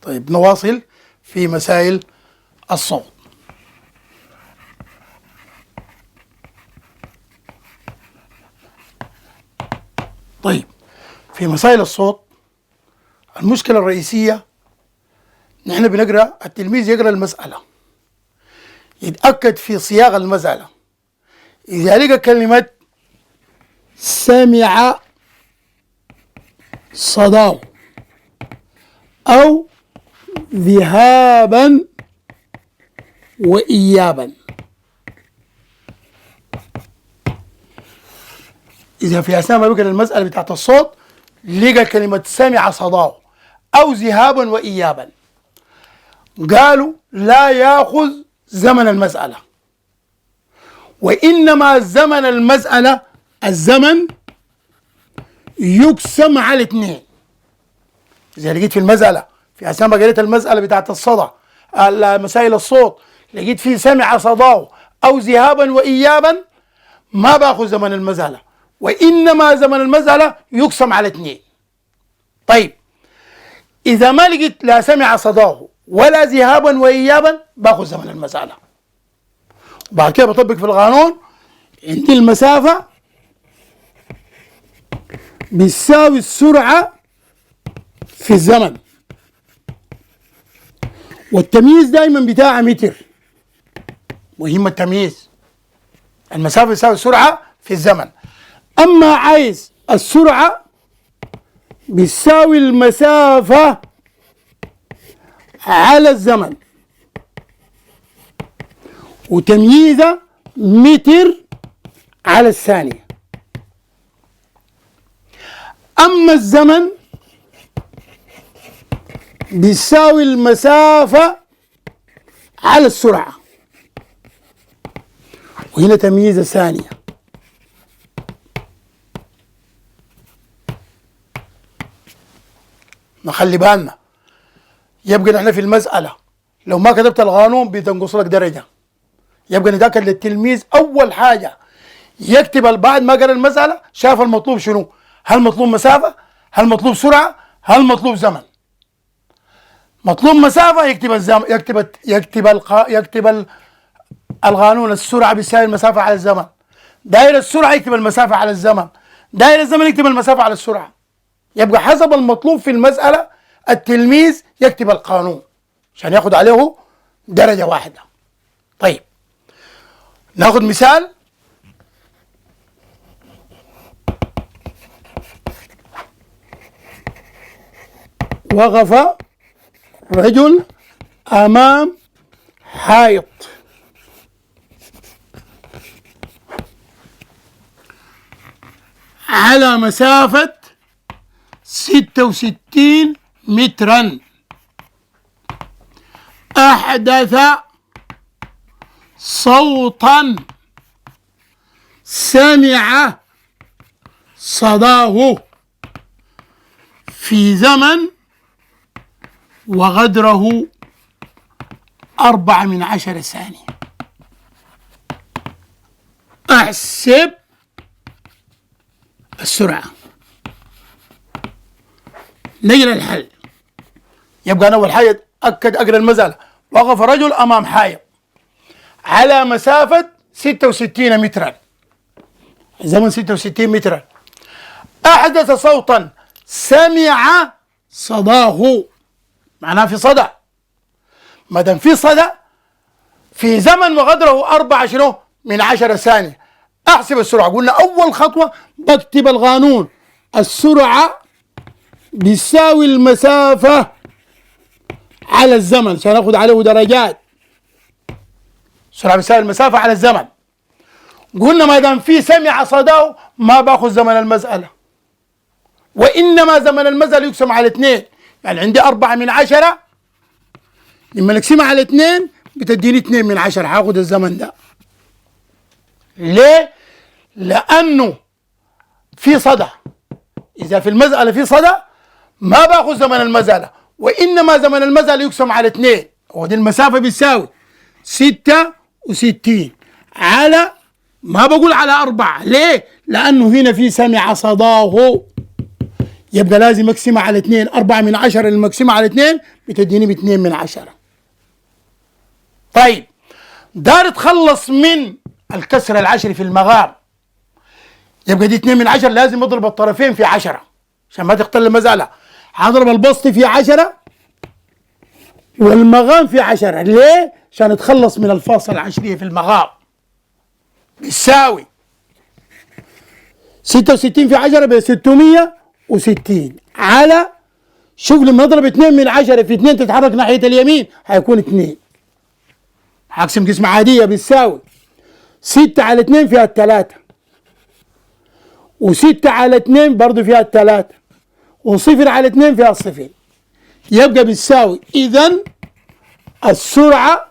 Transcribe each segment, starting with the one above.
طيب نواصل في مسائل الصوت. طيب في مسائل الصوت المشكلة الرئيسية نحن بنقرأ، التلميذ يقرأ المسألة يتأكد في صياغة المسألة، إذا لقى كلمة سمع صداه أو ذهابا وإيابا، إذا في أثناء ما بيقرأ المسألة بتاعت الصوت لقى كلمة سمع صداه أو ذهابا وإيابا، قالوا لا يأخذ زمن المسألة، وإنما زمن المسألة الزمن يقسم على 2. إذا لقيت في المسألة في أثناء ما قريت المسألة بتاعت الصدى مسائل الصوت لقيت فيه سمع صداه أو ذهابا وإيابا، ما باخذ زمن المسألة، وإنما زمن المسألة يقسم على 2. طيب إذا ما لقيت لا سمع صداه ولا ذهابا وإيابا باخذ زمن المسألة. وبعد كده بطبق في القانون، عندي المسافة بتساوي السرعة في الزمن، والتمييز دائما بتاعها متر، مهم التمييز. المسافة بتساوي السرعة في الزمن، أما عايز السرعة بتساوي المسافة على الزمن، وتمييزها متر على الثانية. أما الزمن بيساوي المسافة على السرعة، وهنا تمييز الثانية. نخلي بالنا، يبقى نحن في المسألة لو ما كتبت القانون بتنقص لك درجة، يبقى نتأكد للتلميذ أول حاجة يكتب بعد ما قرأ المسألة شاف المطلوب شنو، هل مطلوب مسافة، هل مطلوب سرعة، هل مطلوب زمن. مطلوب مسافة يكتب الزمن، يكتب القانون السرعة بيساوي المسافة على الزمن، داير السرعة يكتب المسافة على الزمن، داير الزمن يكتب المسافة على السرعة. يبقى حسب المطلوب في المسألة التلميذ يكتب القانون عشان ياخد عليه درجة واحدة. طيب ناخد مثال. وقف رجل أمام حائط على مسافة 66 مترا، أحدث صوتا سمع صداه في زمن وغدره 14 ثانية. أحسب السرعة. نقرأ الحل. يبقى أنا أول حاجة أقرأ المسألة. وقف رجل أمام حائط على مسافة 66 مترا، زمن 66 مترا، أحدث صوتا سمع صداه، معناه في صدى. ما دام في صدى في زمن وقدره 14 ثانية، أحسب السرعة. قلنا أول خطوة بكتب القانون، السرعة بيساوي المسافة على الزمن عشان ناخد عليه درجات. السرعة بيساوي المسافة على الزمن. قلنا ما دام في سمع صداه ما باخذ زمن المسألة، وإنما زمن المسألة يقسم على 2. يعني عندي 4/10 لما نقسمها على 2 بتديني 2/10، هاخد الزمن ده. ليه؟ لأنه في صدى. إذا في المسألة في صدى ما باخذ زمن المسألة، وإنما زمن المسألة يقسم على 2. ودي المسافة بتساوي 66 على، ما بقول على 4. ليه؟ لأنه هنا في سمع صداه يبقى لازم اقسمها على 2. 4/10 لما اقسمها على 2 بتديني ب2/10. طيب دار تخلص من الكسر العشري في المقام، يبقى دي 2/10 لازم اضرب الطرفين في 10 عشان ما تختل المسألة. هضرب البسط في 10 والمقام في 10. ليه؟ عشان اتخلص من الفاصلة العشرية في المقام. بيساوي 66 في 10 ب 660 على، شوف لما نضرب 2/10 في 2 تتحرك ناحية اليمين هيكون 2. هقسم قسمة عادية بتساوي 6 على 2 فيها 3 و6 على 2 برضه فيها 3 و0 على 2 فيها 0. يبقى بتساوي إذن السرعة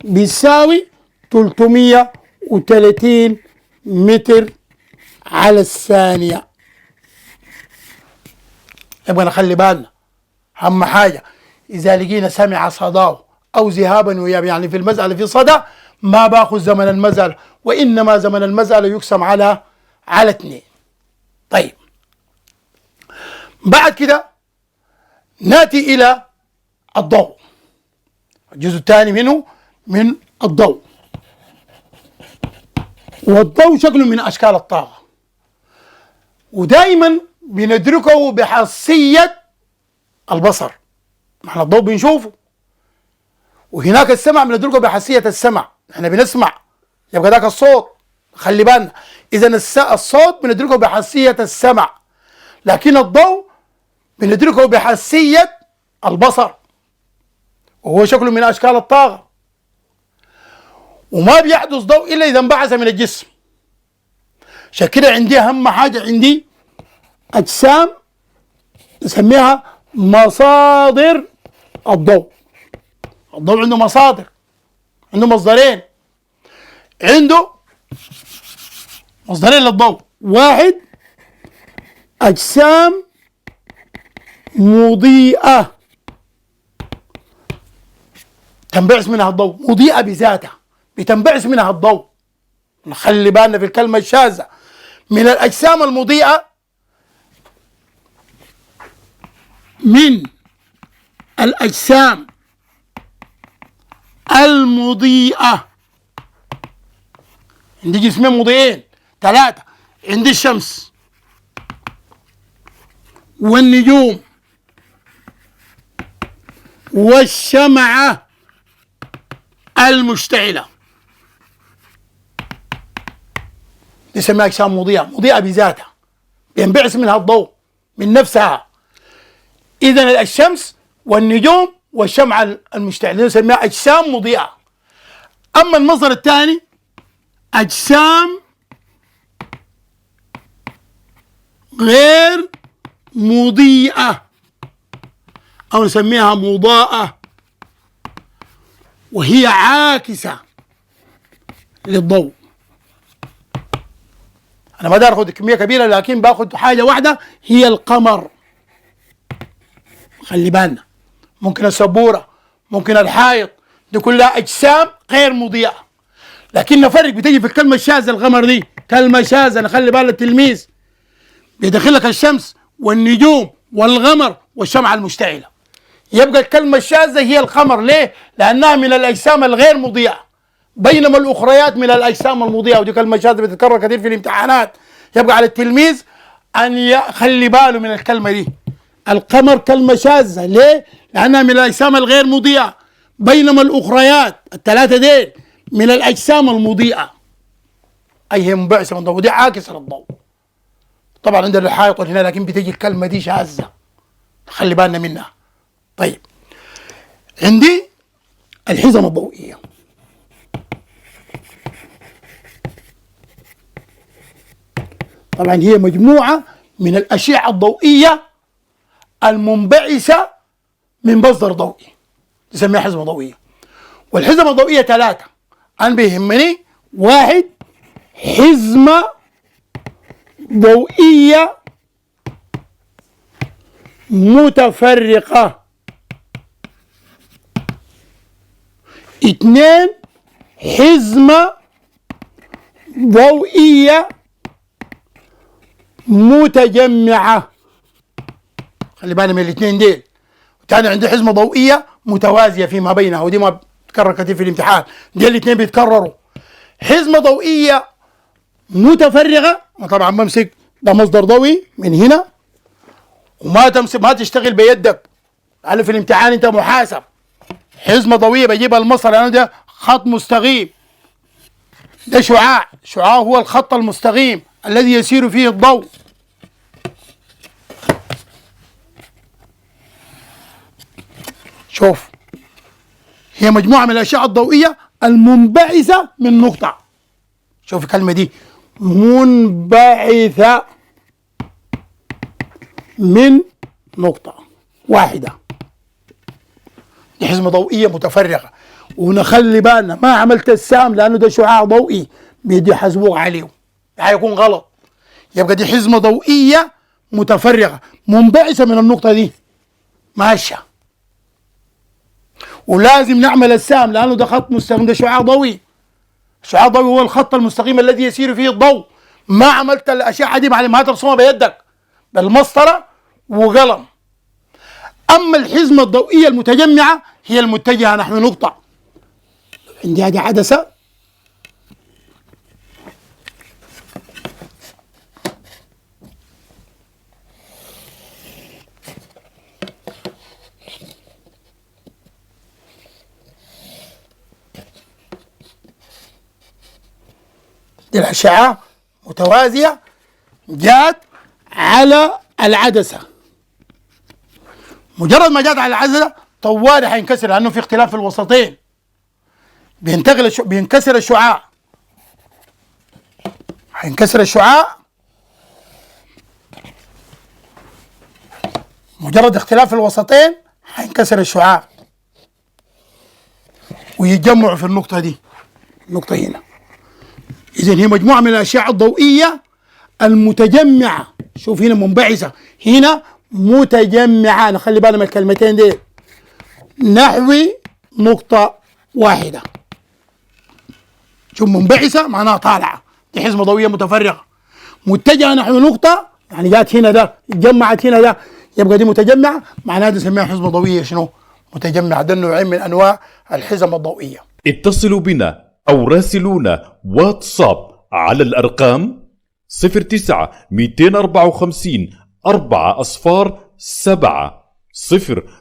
بتساوي 330 متر على الثانية. يبقى نخلي بالنا أهم حاجة إذا لقينا سمع صداه أو ذهابا وإياب، يعني في المسألة في صدى، ما باخذ زمن المسألة، وإنما زمن المسألة يقسم على 2. طيب بعد كده ناتي إلى الضوء، الجزء الثاني منه من الضوء. والضوء شكل من أشكال الطاقة، ودائما بندركه بحسية البصر. نحن الضوء بنشوفه، وهناك السمع بندركه بحسية السمع، احنا بنسمع يبقى ذاك الصوت. خلي بالنا إذا الصوت بندركه بحسية السمع، لكن الضوء بندركه بحسية البصر، وهو شكل من أشكال الطاقة. وما بيحدث ضوء إلا إذا انبعث من الجسم. عشان كده عندي أهم حاجة، عندي أجسام نسميها مصادر الضوء. الضوء عنده مصادر، عنده مصدرين. عنده مصدرين للضوء: واحد أجسام مضيئة تنبعث منها الضوء، مضيئة بذاتها بتنبعث منها الضوء. نخلي بالنا في الكلمة الشاذة من الأجسام المضيئة، من الأجسام المضيئة. عندي جسمين مضيئين 3، عندي الشمس والنجوم والشمعة المشتعلة، نسميها أجسام مضيئة، مضيئة بذاتها بينبعث منها الضوء من نفسها. إذن الشمس والنجوم والشمعة المشتعلة نسميها أجسام مضيئة. أما المصدر الثاني أجسام غير مضيئة أو نسميها مضاءة، وهي عاكسة للضوء. أنا ما دار أخذ كمية كبيرة، لكن باخذ حاجة واحدة هي القمر. خلي بالنا، ممكن السبورة، ممكن الحائط، دي كلها أجسام غير مضيئة. لكن نفرق، بتجي في الكلمة الشاذة القمر دي كلمة شاذة، نخلي بالنا التلميذ بيدخل لك الشمس والنجوم والقمر والشمعة المشتعلة. يبقى الكلمة الشاذة هي القمر. ليه؟ لأنها من الأجسام الغير مضيئة، بينما الأخريات من الأجسام المضيئة، ودي كلمة شاذة بتتكرر كثير في الامتحانات. يبقى على التلميذ أن يخلي باله من الكلمة دي. القمر كلمة شاذة. ليه؟ لأنها من الأجسام الغير مضيئة، بينما الأخريات الثلاثة دي من الأجسام المضيئة، أي هي منبعثة من الضوء، ودي عاكسة للضوء. طبعا عندنا الحائط هنا، لكن بتجي الكلمة دي شاذة، خلي بالنا منها. طيب عندي الحزم الضوئية. طبعا هي مجموعة من الأشعة الضوئية المنبعثة من مصدر ضوئي، تسميها حزمة ضوئية. والحزمة الضوئية 3، أنا بيهمني: 1 حزمة ضوئية متفرقة، 2 حزمة ضوئية متجمعة. خلي بالنا من الاثنين ديل. الثاني عندي حزمة ضوئية متوازية فيما بينها، ودي ما بتتكرر كثير في الامتحان، دي الاثنين بيتكرروا. حزمة ضوئية متفرغة، طبعا بمسك ده مصدر ضوئي من هنا، وما تمسك ما تشتغل بيدك، لأنه في الامتحان أنت محاسب. حزمة ضوئية بجيبها المسطرة لأنه ده خط مستقيم، ده شعاع، شعاع هو الخط المستقيم الذي يسير فيه الضوء. شوف، هي مجموعة من الأشعة الضوئية المنبعثة من نقطة. شوف الكلمة دي، منبعثة من نقطة واحدة. دي حزمة ضوئية متفرغة، ونخلي بالنا ما عملت السام لأنه ده شعاع ضوئي بيدي حزبوق عليه، هيكون غلط. يبقى دي حزمة ضوئية متفرغة منبعثة من النقطة دي ماشية، ولازم نعمل السام لأنه ده خط مستقيم، ده شعاع ضوئي. الشعاع الضوئي هو الخط المستقيم الذي يسير فيه الضوء. ما عملت الأشعة دي معلم، ما ترسمها بيدك، بالمسطرة وقلم. أما الحزمة الضوئية المتجمعة هي المتجهة نحو نقطة. عندي هذه عدسة، دي الأشعة متوازية جات على العدسة. مجرد ما جات على العدسة طوالي حينكسر، لأنه في اختلاف في الوسطين، بينكسر الشعاع، حينكسر الشعاع. مجرد اختلاف في الوسطين حينكسر الشعاع ويتجمعوا في النقطة دي، النقطة هنا. إذن هي مجموعة من الأشعة الضوئية المتجمعة. شوف هنا منبعثة، هنا متجمعة، نخلي بالنا من الكلمتين دي، نحو نقطة واحدة. شوف منبعثة معناها طالعة، دي حزمة ضوئية متفرغة. متجهة نحو نقطة يعني جات هنا ده اتجمعت هنا ده، يبقى دي متجمعة، معناها دي نسميها حزمة ضوئية شنو؟ متجمعة. ده نوعين من أنواع الحزم الضوئية. اتصلوا بنا أو راسلونا واتساب على الأرقام 09 254 4 7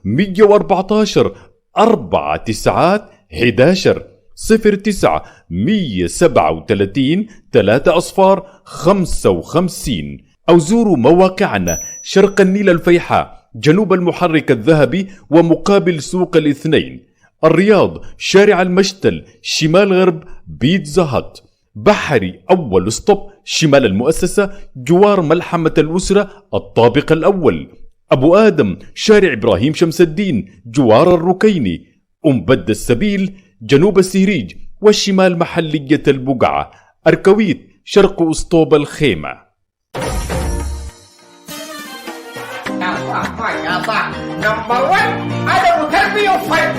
114 4 9 11 09 137 3 55. أو زوروا مواقعنا شرق النيل الفيحاء، جنوب المحرك الذهبي ومقابل سوق الاثنين، الرياض شارع المشتل، شمال غرب بيتزا هات، بحري أول ستوب شمال المؤسسة جوار ملحمة الأسرة الطابق الأول، أبو آدم شارع إبراهيم شمس الدين جوار الركيني، أنبد السبيل جنوب السهريج والشمال محلية البقعة، أركويت شرق أسطوب الخيمة. يا صاح نمبر 1 أدب وتربية وفن.